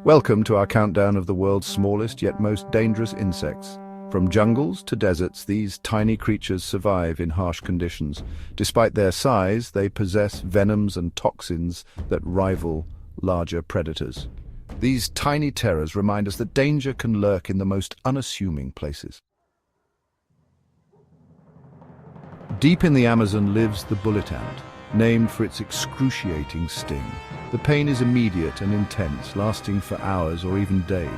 Welcome to our countdown of the world's smallest yet most dangerous insects. From jungles to deserts, these tiny creatures survive in harsh conditions. Despite their size, they possess venoms and toxins that rival larger predators. These tiny terrors remind us that danger can lurk in the most unassuming places. Deep in the Amazon lives the bullet ant, named for its excruciating sting. The pain is immediate and intense, lasting for hours or even days.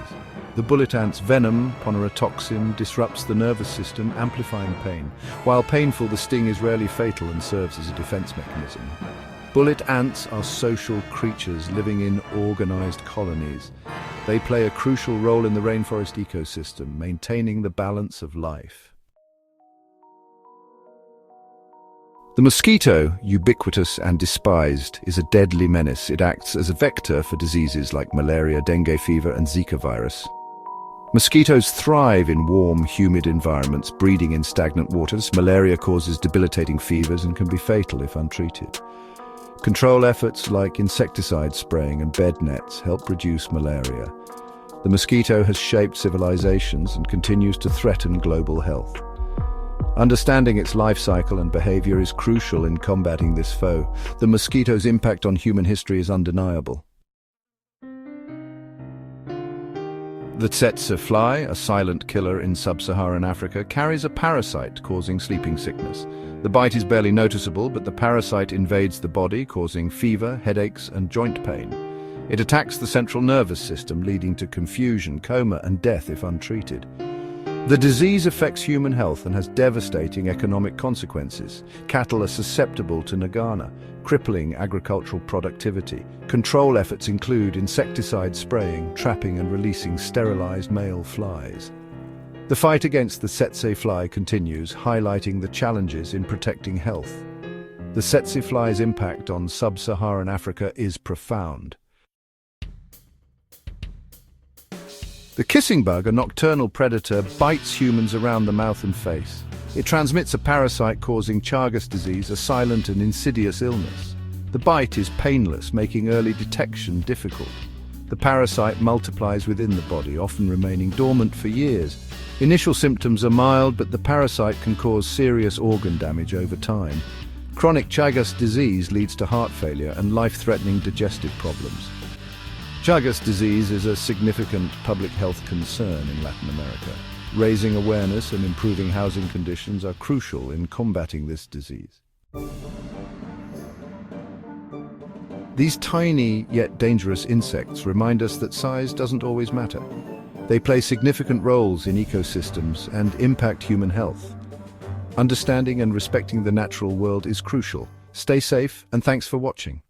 The bullet ant's venom, ponerotoxin, disrupts the nervous system, amplifying pain. While painful, the sting is rarely fatal and serves as a defense mechanism. Bullet ants are social creatures living in organized colonies. They play a crucial role in the rainforest ecosystem, maintaining the balance of life. The mosquito, ubiquitous and despised, is a deadly menace. It acts as a vector for diseases like malaria, dengue fever, and Zika virus. Mosquitoes thrive in warm, humid environments, breeding in stagnant waters. Malaria causes debilitating fevers and can be fatal if untreated. Control efforts like insecticide spraying and bed nets help reduce malaria. The mosquito has shaped civilizations and continues to threaten global health. Understanding its life cycle and behavior is crucial in combating this foe. The mosquito's impact on human history is undeniable. The tsetse fly, a silent killer in Sub-Saharan Africa, carries a parasite causing sleeping sickness. The bite is barely noticeable, but the parasite invades the body, causing fever, headaches, and joint pain. It attacks the central nervous system, leading to confusion, coma, and death if untreated. The disease affects human health and has devastating economic consequences. Cattle are susceptible to nagana, crippling agricultural productivity. Control efforts include insecticide spraying, trapping and releasing sterilized male flies. The fight against the tsetse fly continues, highlighting the challenges in protecting health. The tsetse fly's impact on Sub-Saharan Africa is profound. The kissing bug, a nocturnal predator, bites humans around the mouth and face. It transmits a parasite causing Chagas disease, a silent and insidious illness. The bite is painless, making early detection difficult. The parasite multiplies within the body, often remaining dormant for years. Initial symptoms are mild, but the parasite can cause serious organ damage over time. Chronic Chagas disease leads to heart failure and life-threatening digestive problems. Chagas disease is a significant public health concern in Latin America. Raising awareness and improving housing conditions are crucial in combating this disease. These tiny yet dangerous insects remind us that size doesn't always matter. They play significant roles in ecosystems and impact human health. Understanding and respecting the natural world is crucial. Stay safe, and thanks for watching.